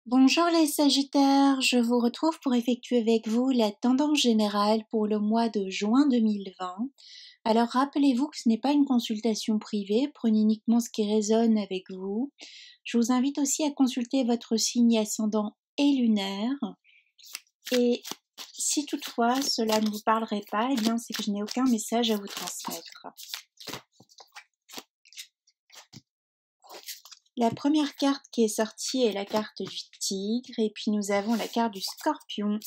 Bonjour les Sagittaires, je vous retrouve pour effectuer avec vous la tendance générale pour le mois de juin 2020. Alors rappelez-vous que ce n'est pas une consultation privée, prenez uniquement ce qui résonne avec vous. Je vous invite aussi à consulter votre signe ascendant et lunaire. Et si toutefois cela ne vous parlerait pas, eh bien c'est que je n'ai aucun message à vous transmettre. La première carte qui est sortie est la carte du tigre et puis nous avons la carte du scorpion.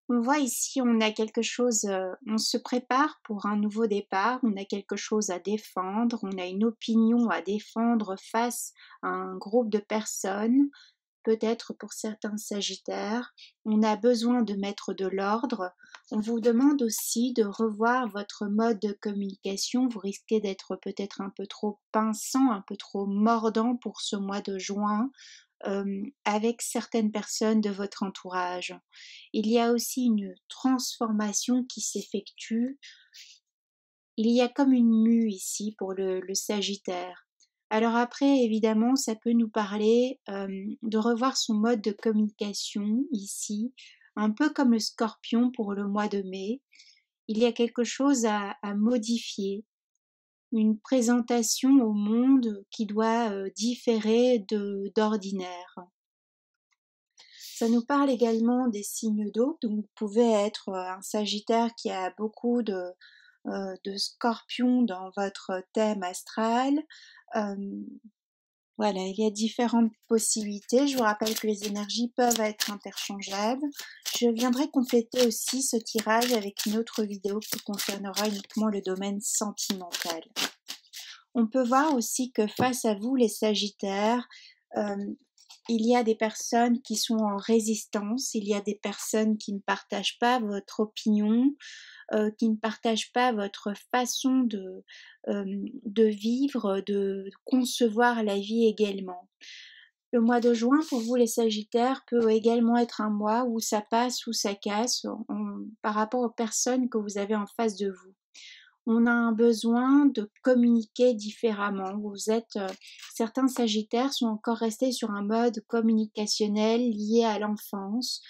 On voit ici, on a quelque chose, on se prépare pour un nouveau départ, on a quelque chose à défendre, on a une opinion à défendre face à un groupe de personnes, peut-être pour certains Sagittaires, on a besoin de mettre de l'ordre. On vous demande aussi de revoir votre mode de communication, vous risquez d'être peut-être un peu trop pinçant, un peu trop mordant pour ce mois de juin, avec certaines personnes de votre entourage. Il y a aussi une transformation qui s'effectue. Il y a comme une mue ici pour le Sagittaire. Alors après, évidemment, ça peut nous parler de revoir son mode de communication ici, un peu comme le Scorpion pour le mois de mai. Il y a quelque chose à modifier, une présentation au monde qui doit différer d'ordinaire. Ça nous parle également des signes d'eau, donc vous pouvez être un Sagittaire qui a beaucoup de scorpions dans votre thème astral. Voilà, il y a différentes possibilités. Je vous rappelle que les énergies peuvent être interchangeables. Je viendrai compléter aussi ce tirage avec une autre vidéo qui concernera uniquement le domaine sentimental. On peut voir aussi que face à vous, les Sagittaires, il y a des personnes qui sont en résistance, il y a des personnes qui ne partagent pas votre opinion, qui ne partagent pas votre façon de vivre, de concevoir la vie également. Le mois de juin, pour vous les Sagittaires, peut également être un mois où ça passe ou ça casse par rapport aux personnes que vous avez en face de vous. On a un besoin de communiquer différemment. Certains Sagittaires sont encore restés sur un mode communicationnel lié à l'enfance,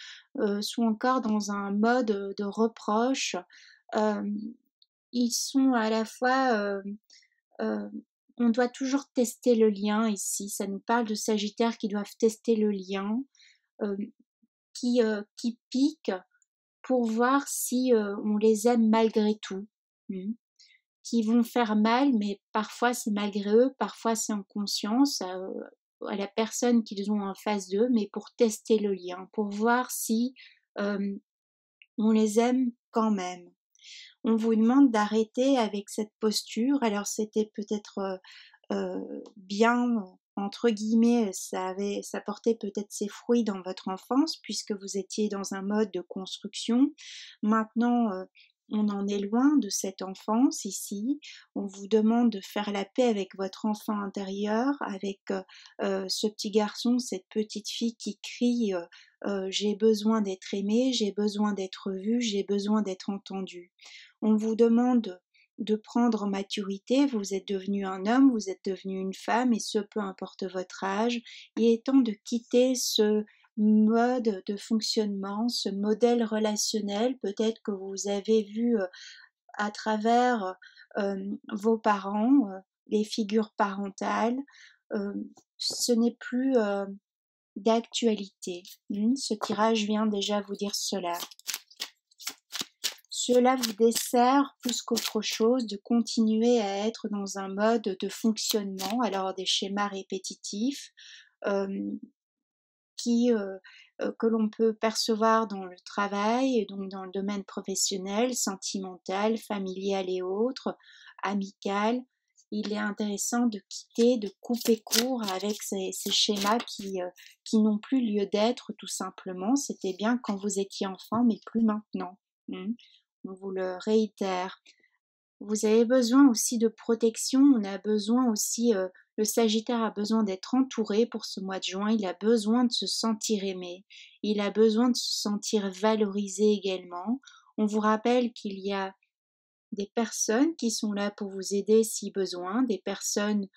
sont encore dans un mode de reproche. Ils sont à la fois, euh, on doit toujours tester le lien ici. Ça nous parle de Sagittaires qui doivent tester le lien, euh, qui piquent pour voir si on les aime malgré tout. Qui vont faire mal, mais parfois c'est malgré eux, parfois c'est en conscience à la personne qu'ils ont en face d'eux, mais pour tester le lien, pour voir si on les aime quand même. On vous demande d'arrêter avec cette posture. Alors c'était peut-être bien, entre guillemets, ça portait peut-être ses fruits dans votre enfance puisque vous étiez dans un mode de construction. Maintenant, on en est loin de cette enfance ici. On vous demande de faire la paix avec votre enfant intérieur, avec ce petit garçon, cette petite fille qui crie j'ai besoin d'être aimé, j'ai besoin d'être vu, j'ai besoin d'être entendu. On vous demande de prendre maturité, vous êtes devenu un homme, vous êtes devenu une femme, et ce peu importe votre âge, il est temps de quitter ce mode de fonctionnement, ce modèle relationnel peut-être que vous avez vu à travers vos parents, les figures parentales, euh, ce n'est plus d'actualité. Ce tirage vient déjà vous dire cela. Cela vous dessert plus qu'autre chose de continuer à être dans un mode de fonctionnement, alors des schémas répétitifs euh, que l'on peut percevoir dans le travail, donc dans le domaine professionnel, sentimental, familial et autres, amical. Il est intéressant de quitter, de couper court avec ces schémas qui n'ont plus lieu d'être tout simplement. C'était bien quand vous étiez enfant, mais plus maintenant. On vous le réitère. Vous avez besoin aussi de protection, on a besoin aussi, le Sagittaire a besoin d'être entouré pour ce mois de juin, il a besoin de se sentir aimé, il a besoin de se sentir valorisé également. On vous rappelle qu'il y a des personnes qui sont là pour vous aider si besoin, des personnes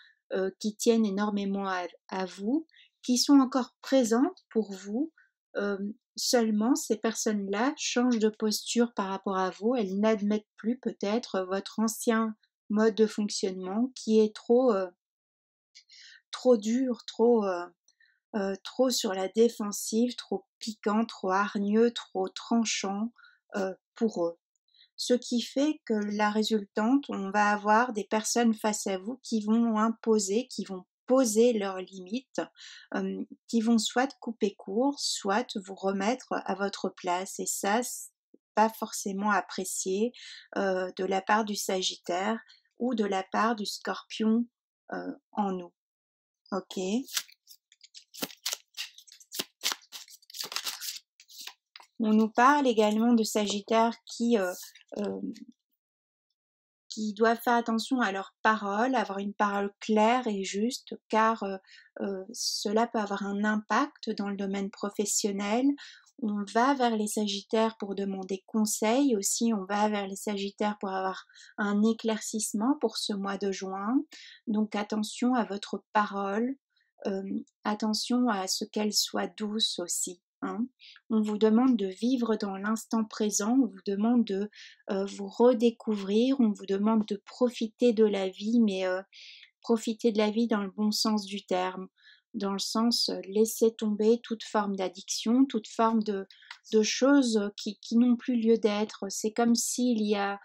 qui tiennent énormément à vous, qui sont encore présentes pour vous. Seulement, ces personnes-là changent de posture par rapport à vous. Elles n'admettent plus peut-être votre ancien mode de fonctionnement qui est trop dur, trop sur la défensive, trop piquant, trop hargneux, trop tranchant pour eux. Ce qui fait que la résultante, on va avoir des personnes face à vous qui vont imposer, qui vont poser leurs limites, qui vont soit couper court, soit vous remettre à votre place. Et ça, c'est pas forcément apprécié de la part du Sagittaire ou de la part du Scorpion en nous. Ok. On nous parle également de Sagittaires qui doivent faire attention à leurs paroles, avoir une parole claire et juste, car cela peut avoir un impact dans le domaine professionnel. On va vers les Sagittaires pour demander conseil, aussi on va vers les Sagittaires pour avoir un éclaircissement pour ce mois de juin. Donc attention à votre parole, attention à ce qu'elle soit douce aussi. Hein. On vous demande de vivre dans l'instant présent, on vous demande de vous redécouvrir, on vous demande de profiter de la vie, mais profiter de la vie dans le bon sens du terme, dans le sens laisser tomber toute forme d'addiction, toute forme de choses qui n'ont plus lieu d'être. C'est comme s'il y a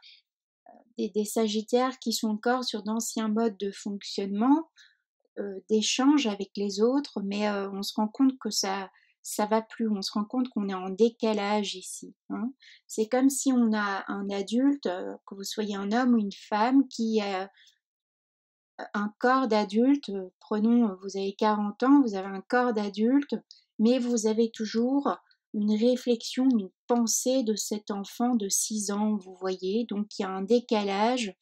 des Sagittaires qui sont encore sur d'anciens modes de fonctionnement, d'échange avec les autres, mais on se rend compte que ça va plus, on se rend compte qu'on est en décalage ici. Hein. C'est comme si on a un adulte, que vous soyez un homme ou une femme, qui a un corps d'adulte, prenons, vous avez 40 ans, vous avez un corps d'adulte, mais vous avez toujours une réflexion, une pensée de cet enfant de 6 ans, vous voyez, donc il y a un décalage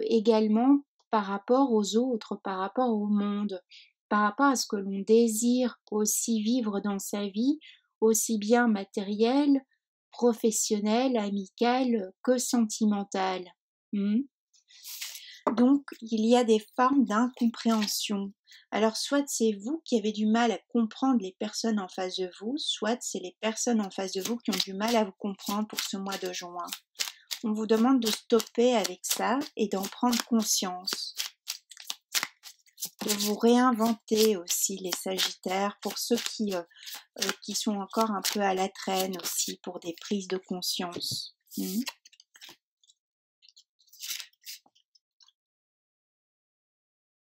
également par rapport aux autres, par rapport au monde, par rapport à ce que l'on désire aussi vivre dans sa vie, aussi bien matériel, professionnel, amical que sentimental. Donc, il y a des formes d'incompréhension. Alors, soit c'est vous qui avez du mal à comprendre les personnes en face de vous, soit c'est les personnes en face de vous qui ont du mal à vous comprendre pour ce mois de juin. On vous demande de stopper avec ça et d'en prendre conscience. De vous réinventer aussi, les Sagittaires, pour ceux qui sont encore un peu à la traîne aussi, pour des prises de conscience.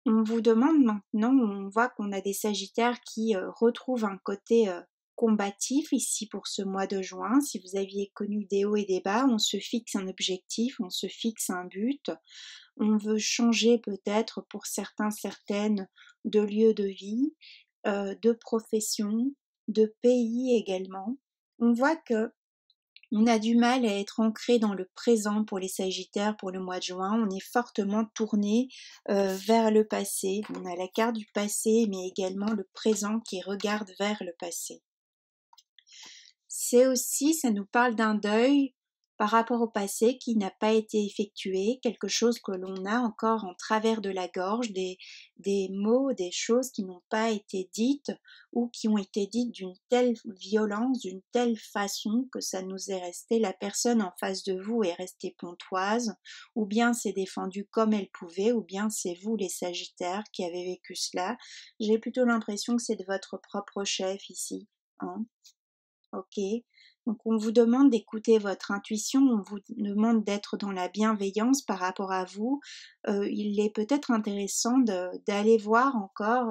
On vous demande maintenant, on voit qu'on a des Sagittaires qui retrouvent un côté combatif ici pour ce mois de juin. Si vous aviez connu des hauts et des bas, on se fixe un objectif, on se fixe un but. On veut changer peut-être pour certains, certaines de lieu de vie, de profession, de pays également. On voit que on a du mal à être ancré dans le présent pour les Sagittaires pour le mois de juin. On est fortement tourné vers le passé. On a la carte du passé, mais également le présent qui regarde vers le passé. C'est aussi, ça nous parle d'un deuil par rapport au passé qui n'a pas été effectué, quelque chose que l'on a encore en travers de la gorge, des mots, des choses qui n'ont pas été dites ou qui ont été dites d'une telle violence, d'une telle façon que ça nous est resté, la personne en face de vous est restée pontoise, ou bien s'est défendue comme elle pouvait, ou bien c'est vous les Sagittaires qui avez vécu cela. J'ai plutôt l'impression que c'est de votre propre chef ici. Hein. Ok, donc on vous demande d'écouter votre intuition, on vous demande d'être dans la bienveillance par rapport à vous. Il est peut-être intéressant d'aller voir encore,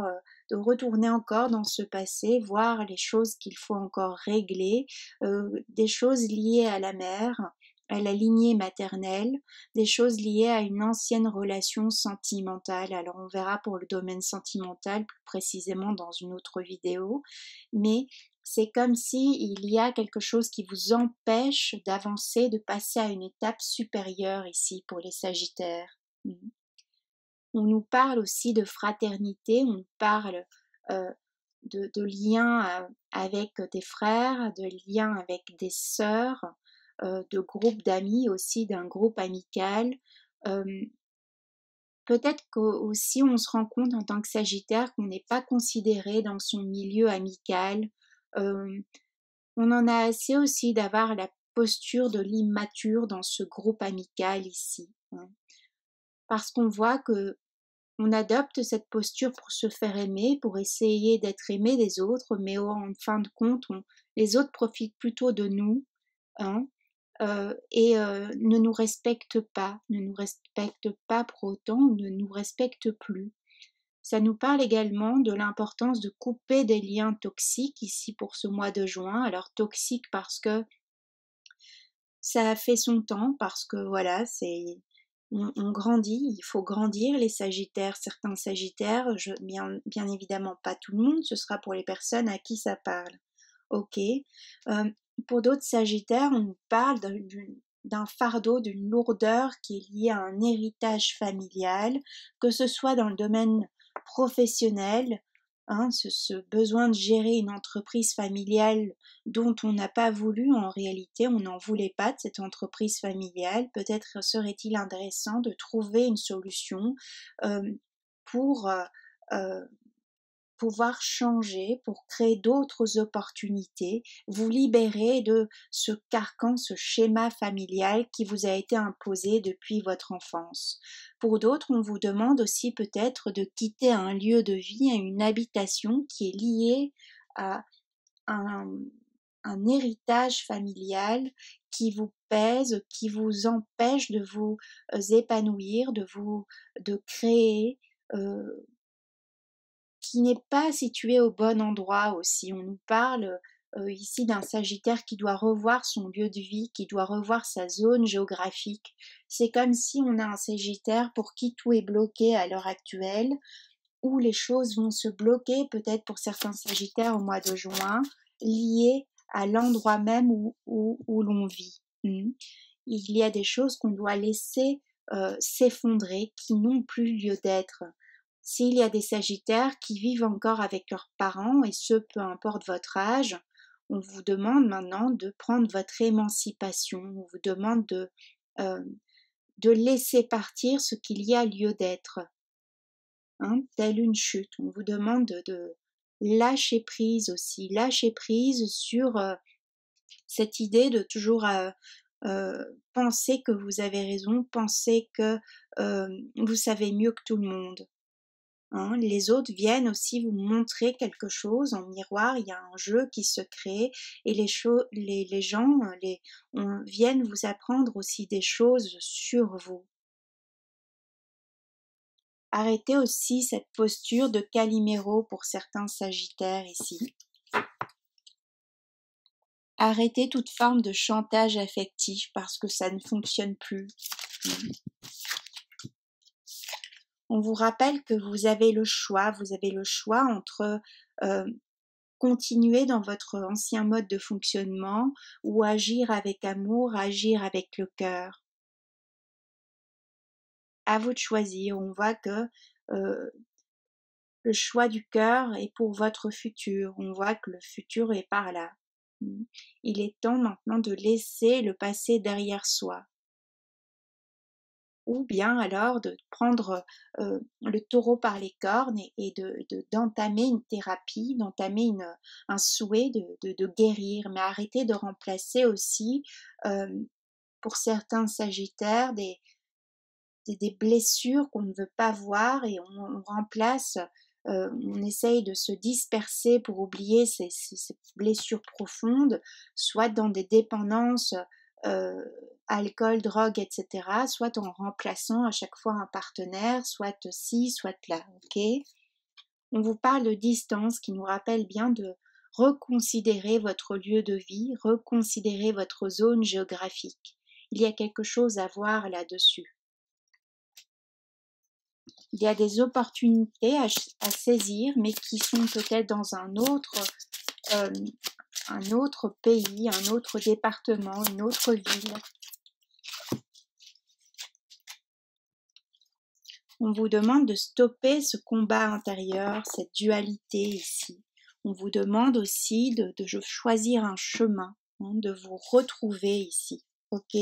de retourner encore dans ce passé, voir les choses qu'il faut encore régler, des choses liées à la mère, à la lignée maternelle, des choses liées à une ancienne relation sentimentale. Alors on verra pour le domaine sentimental plus précisément dans une autre vidéo, mais c'est comme s'il y a quelque chose qui vous empêche d'avancer, de passer à une étape supérieure ici pour les Sagittaires. On nous parle aussi de fraternité, on parle de liens avec des frères, de liens avec des sœurs, de groupe d'amis aussi, d'un groupe amical. Peut-être qu'aussi on se rend compte en tant que Sagittaire qu'on n'est pas considéré dans son milieu amical. On en a assez aussi d'avoir la posture de l'immature dans ce groupe amical ici, hein. Parce qu'on voit que on adopte cette posture pour se faire aimer, pour essayer d'être aimé des autres, mais en fin de compte, les autres profitent plutôt de nous, hein, ne nous respectent pas, ne nous respectent pas pour autant, ne nous respectent plus. Ça nous parle également de l'importance de couper des liens toxiques ici pour ce mois de juin. Alors toxique parce que ça a fait son temps, parce que voilà, on grandit, il faut grandir les Sagittaires, certains Sagittaires, bien évidemment pas tout le monde, ce sera pour les personnes à qui ça parle. Ok. Pour d'autres Sagittaires, on nous parle d'un fardeau, d'une lourdeur qui est liée à un héritage familial, que ce soit dans le domaine professionnel, hein, ce besoin de gérer une entreprise familiale dont on n'a pas voulu, en réalité, on n'en voulait pas de cette entreprise familiale. Peut-être serait-il intéressant de trouver une solution pour pouvoir changer, pour créer d'autres opportunités, vous libérer de ce carcan, ce schéma familial qui vous a été imposé depuis votre enfance. Pour d'autres, on vous demande aussi peut-être de quitter un lieu de vie, une habitation qui est liée à un héritage familial qui vous pèse, qui vous empêche de vous épanouir, de créer, qui n'est pas situé au bon endroit aussi. On nous parle ici d'un Sagittaire qui doit revoir son lieu de vie, qui doit revoir sa zone géographique. C'est comme si on a un Sagittaire pour qui tout est bloqué à l'heure actuelle, où les choses vont se bloquer peut-être pour certains Sagittaires au mois de juin, liées à l'endroit même où l'on vit. Il y a des choses qu'on doit laisser s'effondrer, qui n'ont plus lieu d'être. S'il y a des Sagittaires qui vivent encore avec leurs parents, et ce peu importe votre âge, on vous demande maintenant de prendre votre émancipation, on vous demande de laisser partir ce qu'il y a lieu d'être, hein, telle une chute. On vous demande de lâcher prise aussi, lâcher prise sur cette idée de toujours penser que vous avez raison, penser que vous savez mieux que tout le monde. Hein, les autres viennent aussi vous montrer quelque chose en miroir, il y a un jeu qui se crée et les gens viennent vous apprendre aussi des choses sur vous. Arrêtez aussi cette posture de Calimero pour certains Sagittaires ici. Arrêtez toute forme de chantage affectif parce que ça ne fonctionne plus. On vous rappelle que vous avez le choix entre continuer dans votre ancien mode de fonctionnement ou agir avec amour, agir avec le cœur. À vous de choisir. On voit que le choix du cœur est pour votre futur. On voit que le futur est par là. Il est temps maintenant de laisser le passé derrière soi. Ou bien alors de prendre le taureau par les cornes et d'entamer une thérapie, d'entamer un souhait de guérir, mais arrêter de remplacer aussi, pour certains Sagittaires, des blessures qu'on ne veut pas voir et on remplace, on essaye de se disperser pour oublier ces blessures profondes, soit dans des dépendances, alcool, drogue, etc., soit en remplaçant à chaque fois un partenaire, soit ci, soit là, ok? On vous parle de distance qui nous rappelle bien de reconsidérer votre lieu de vie, reconsidérer votre zone géographique. Il y a quelque chose à voir là-dessus. Il y a des opportunités à saisir, mais qui sont peut-être dans un autre pays, un autre département, une autre ville. On vous demande de stopper ce combat intérieur, cette dualité ici. On vous demande aussi de choisir un chemin, hein, de vous retrouver ici. ok?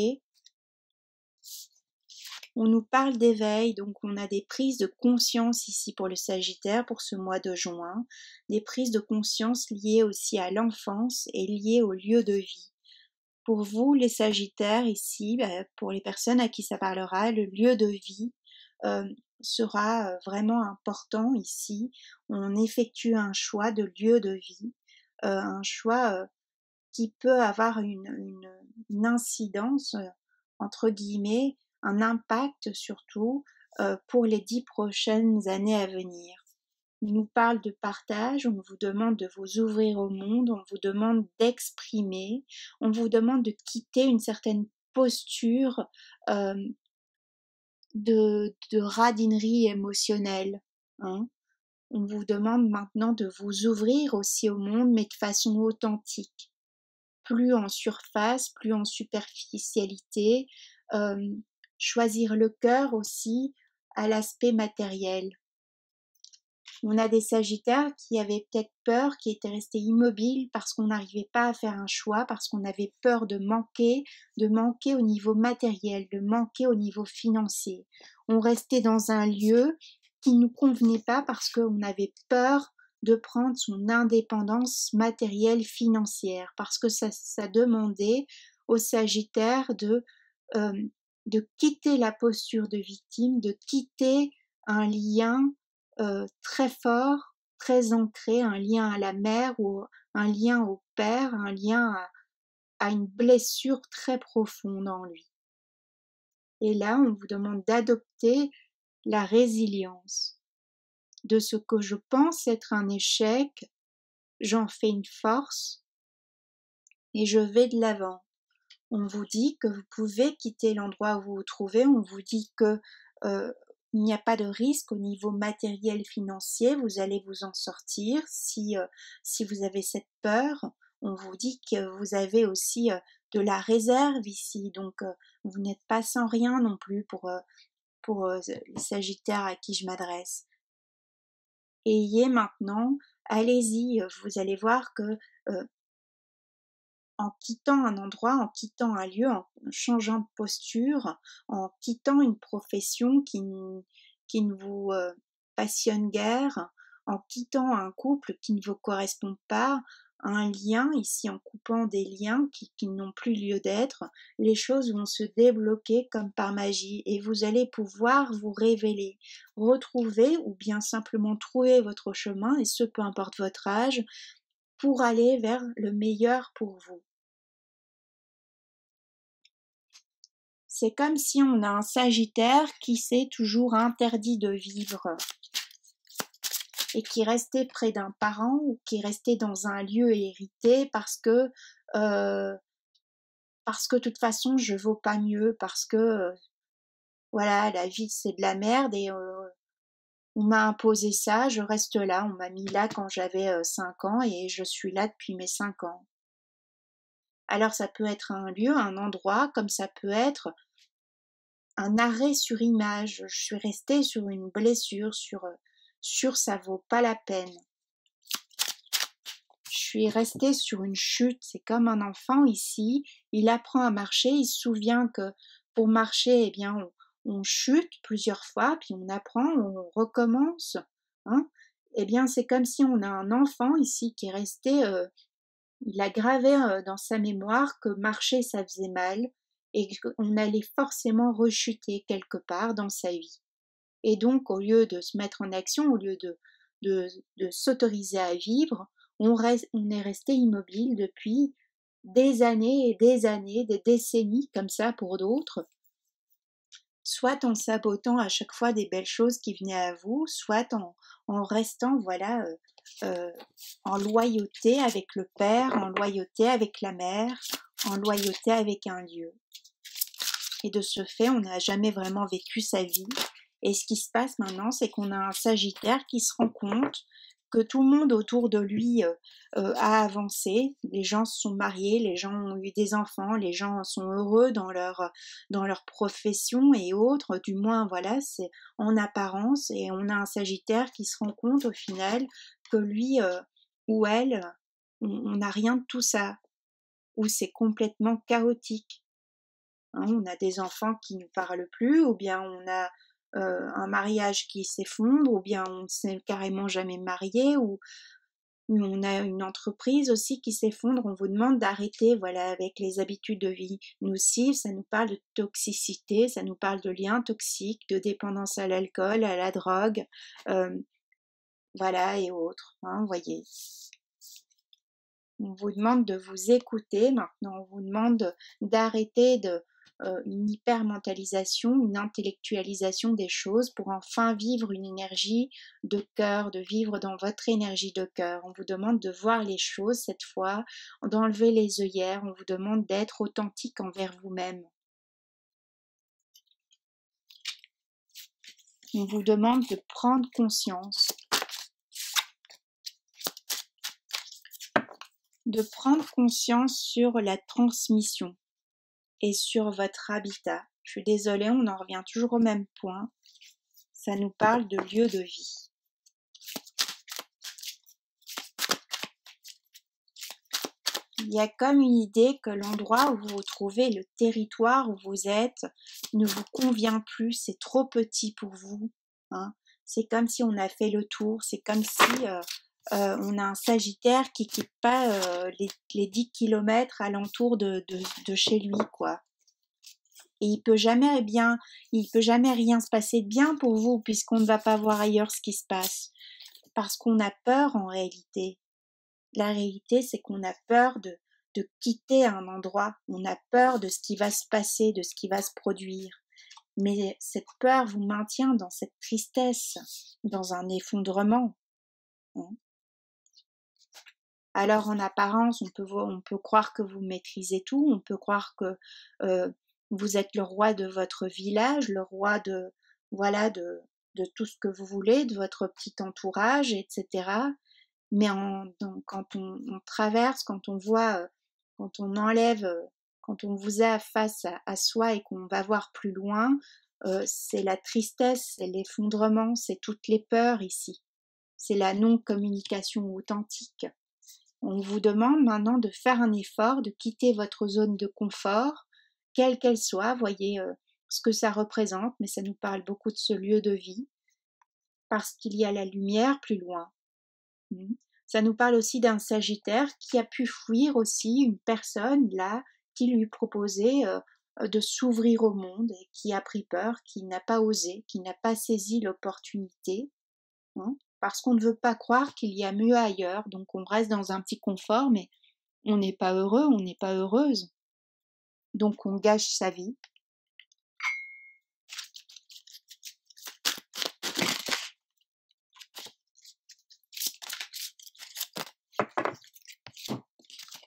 On nous parle d'éveil, donc on a des prises de conscience ici pour le Sagittaire pour ce mois de juin, des prises de conscience liées aussi à l'enfance et liées au lieu de vie. Pour vous, les Sagittaires, ici, pour les personnes à qui ça parlera, le lieu de vie euh, sera vraiment important ici. On effectue un choix de lieu de vie, un choix qui peut avoir une incidence, entre guillemets, un impact surtout pour les 10 prochaines années à venir. On nous parle de partage, on vous demande de vous ouvrir au monde, on vous demande d'exprimer, on vous demande de quitter une certaine posture euh, de radinerie émotionnelle. Hein. On vous demande maintenant de vous ouvrir aussi au monde, mais de façon authentique. Plus en surface, plus en superficialité, euh, choisir le cœur aussi à l'aspect matériel. On a des Sagittaires qui avaient peut-être peur, qui étaient restés immobiles parce qu'on n'arrivait pas à faire un choix, parce qu'on avait peur de manquer au niveau matériel, de manquer au niveau financier. On restait dans un lieu qui ne nous convenait pas parce qu'on avait peur de prendre son indépendance matérielle financière, parce que ça demandait aux Sagittaires euh, de quitter la posture de victime, de quitter un lien très fort, très ancré, un lien à la mère ou un lien au père, un lien à une blessure très profonde en lui. Et là, on vous demande d'adopter la résilience. De ce que je pense être un échec, j'en fais une force et je vais de l'avant. On vous dit que vous pouvez quitter l'endroit où vous vous trouvez, on vous dit que il n'y a pas de risque au niveau matériel financier, vous allez vous en sortir si vous avez cette peur. On vous dit que vous avez aussi de la réserve ici, donc vous n'êtes pas sans rien non plus pour les Sagittaires à qui je m'adresse. Ayez maintenant, allez-y, vous allez voir que en quittant un endroit, en quittant un lieu, en changeant de posture, en quittant une profession qui ne vous passionne guère, en quittant un couple qui ne vous correspond pas, un lien, ici en coupant des liens qui n'ont plus lieu d'être, les choses vont se débloquer comme par magie et vous allez pouvoir vous révéler, retrouver ou bien simplement trouver votre chemin, et ce peu importe votre âge, pour aller vers le meilleur pour vous. C'est comme si on a un Sagittaire qui s'est toujours interdit de vivre et qui restait près d'un parent ou qui restait dans un lieu hérité parce que de toute façon je vaux pas mieux, parce que voilà, la vie c'est de la merde et on m'a imposé ça, je reste là, on m'a mis là quand j'avais 5 ans et je suis là depuis mes 5 ans. Alors ça peut être un lieu, un endroit, comme ça peut être un arrêt sur image. Je suis restée sur une blessure, sur ça vaut pas la peine. Je suis restée sur une chute. C'est comme un enfant ici. Il apprend à marcher. Il se souvient que pour marcher, eh bien, on chute plusieurs fois, puis on apprend, on recommence. Hein. Eh bien, c'est comme si on a un enfant ici qui est resté. Il a gravé dans sa mémoire que marcher, ça faisait mal et qu'on allait forcément rechuter quelque part dans sa vie. Et donc, au lieu de se mettre en action, au lieu de s'autoriser à vivre, on est resté immobile depuis des années et des années, des décennies comme ça pour d'autres, soit en sabotant à chaque fois des belles choses qui venaient à vous, soit en restant, voilà, en loyauté avec le père, en loyauté avec la mère, en loyauté avec un lieu. Et de ce fait, on n'a jamais vraiment vécu sa vie. Et ce qui se passe maintenant, c'est qu'on a un Sagittaire qui se rend compte que tout le monde autour de lui a avancé. Les gens se sont mariés, les gens ont eu des enfants, les gens sont heureux dans leur profession et autres. Du moins, voilà, c'est en apparence. Et on a un Sagittaire qui se rend compte au final que lui ou elle, on n'a rien de tout ça, ou c'est complètement chaotique. Hein, on a des enfants qui ne parlent plus, ou bien on a un mariage qui s'effondre, ou bien on ne s'est carrément jamais marié, ou on a une entreprise aussi qui s'effondre. On vous demande d'arrêter, voilà, avec les habitudes de vie nocives. Ça nous parle de toxicité, ça nous parle de liens toxiques, de dépendance à l'alcool, à la drogue, voilà, et autres, hein, voyez. On vous demande de vous écouter maintenant, on vous demande d'arrêter une hypermentalisation, une intellectualisation des choses pour enfin vivre une énergie de cœur, de vivre dans votre énergie de cœur. On vous demande de voir les choses cette fois, d'enlever les œillères, on vous demande d'être authentique envers vous-même. On vous demande de prendre conscience. De prendre conscience sur la transmission et sur votre habitat. Je suis désolée, on en revient toujours au même point. Ça nous parle de lieu de vie. Il y a comme une idée que l'endroit où vous vous trouvez, le territoire où vous êtes, ne vous convient plus, c'est trop petit pour vous. Hein. C'est comme si on a fait le tour, c'est comme si on a un Sagittaire qui quitte pas les 10 kilomètres alentour de chez lui, quoi. Et il peut jamais rien se passer de bien pour vous, puisqu'on ne va pas voir ailleurs ce qui se passe. Parce qu'on a peur en réalité. La réalité, c'est qu'on a peur de quitter un endroit. On a peur de ce qui va se passer, de ce qui va se produire. Mais cette peur vous maintient dans cette tristesse, dans un effondrement. Hein. Alors en apparence, on peut croire que vous maîtrisez tout, on peut croire que vous êtes le roi de votre village, le roi de voilà de tout ce que vous voulez, de votre petit entourage, etc. Mais quand on traverse, quand on voit, quand on enlève, quand on vous a face à soi et qu'on va voir plus loin, c'est la tristesse, c'est l'effondrement, c'est toutes les peurs ici. C'est la non-communication authentique. On vous demande maintenant de faire un effort, de quitter votre zone de confort, quelle qu'elle soit, voyez ce que ça représente, mais ça nous parle beaucoup de ce lieu de vie, parce qu'il y a la lumière plus loin. Ça nous parle aussi d'un Sagittaire qui a pu fuir aussi une personne là qui lui proposait de s'ouvrir au monde et qui a pris peur, qui n'a pas osé, qui n'a pas saisi l'opportunité. Hein, parce qu'on ne veut pas croire qu'il y a mieux ailleurs, donc on reste dans un petit confort, mais on n'est pas heureux, on n'est pas heureuse, donc on gâche sa vie.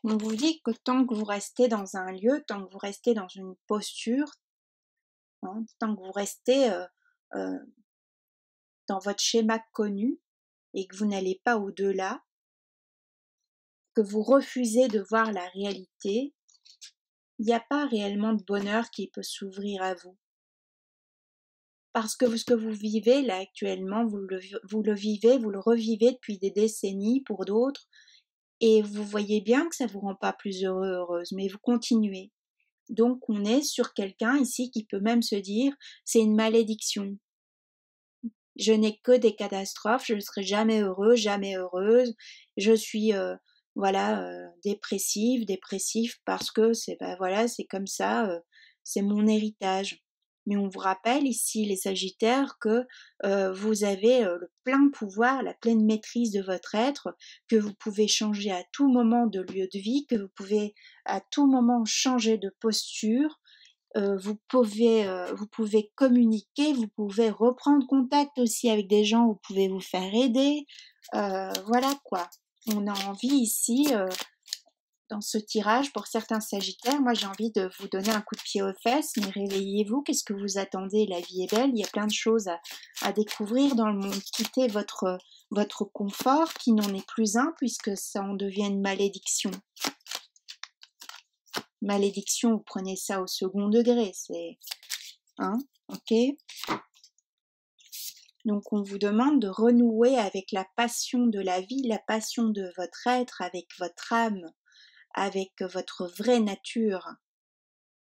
On vous dit que tant que vous restez dans un lieu, tant que vous restez dans une posture, hein, tant que vous restez dans votre schéma connu et que vous n'allez pas au-delà, que vous refusez de voir la réalité, il n'y a pas réellement de bonheur qui peut s'ouvrir à vous. Parce que ce que vous vivez là actuellement, vous le vivez, vous le revivez depuis des décennies pour d'autres, et vous voyez bien que ça ne vous rend pas plus heureux, heureuse, mais vous continuez. Donc on est sur quelqu'un ici qui peut même se dire, c'est une malédiction. Je n'ai que des catastrophes, je ne serai jamais heureux, jamais heureuse, je suis dépressif parce que c'est comme ça, c'est mon héritage. Mais on vous rappelle ici les Sagittaires que vous avez le plein pouvoir, la pleine maîtrise de votre être, que vous pouvez changer à tout moment de lieu de vie, que vous pouvez à tout moment changer de posture, vous pouvez communiquer, vous pouvez reprendre contact aussi avec des gens, vous pouvez vous faire aider, voilà quoi. On a envie ici, dans ce tirage, pour certains Sagittaires, moi j'ai envie de vous donner un coup de pied aux fesses, mais réveillez-vous, qu'est-ce que vous attendez? La vie est belle, il y a plein de choses à découvrir dans le monde. Quittez votre confort qui n'en est plus un, puisque ça en devient une malédiction. Malédiction, vous prenez ça au second degré, c'est... Hein, ok. Donc on vous demande de renouer avec la passion de la vie, la passion de votre être, avec votre âme, avec votre vraie nature.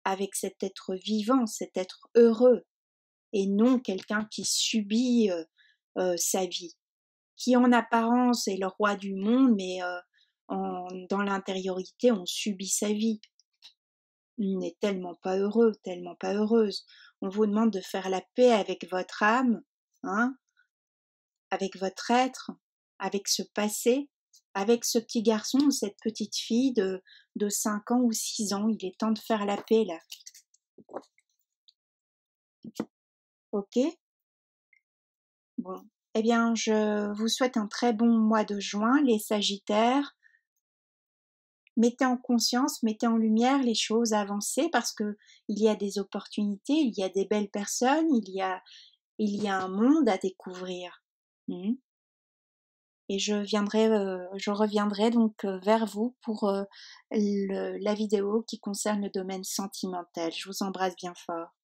avec cet être vivant, cet être heureux, et non quelqu'un qui subit sa vie, qui en apparence est le roi du monde, mais dans l'intériorité, on subit sa vie. On n'est tellement pas heureux, tellement pas heureuse. On vous demande de faire la paix avec votre âme, hein, avec votre être, avec ce passé, avec ce petit garçon ou cette petite fille de 5 ans ou 6 ans. Il est temps de faire la paix là. Ok? Bon. Eh bien, je vous souhaite un très bon mois de juin, les Sagittaires. Mettez en conscience, mettez en lumière les choses à avancer parce que il y a des opportunités, il y a des belles personnes, il y a un monde à découvrir. Et je reviendrai donc vers vous pour la vidéo qui concerne le domaine sentimental. Je vous embrasse bien fort.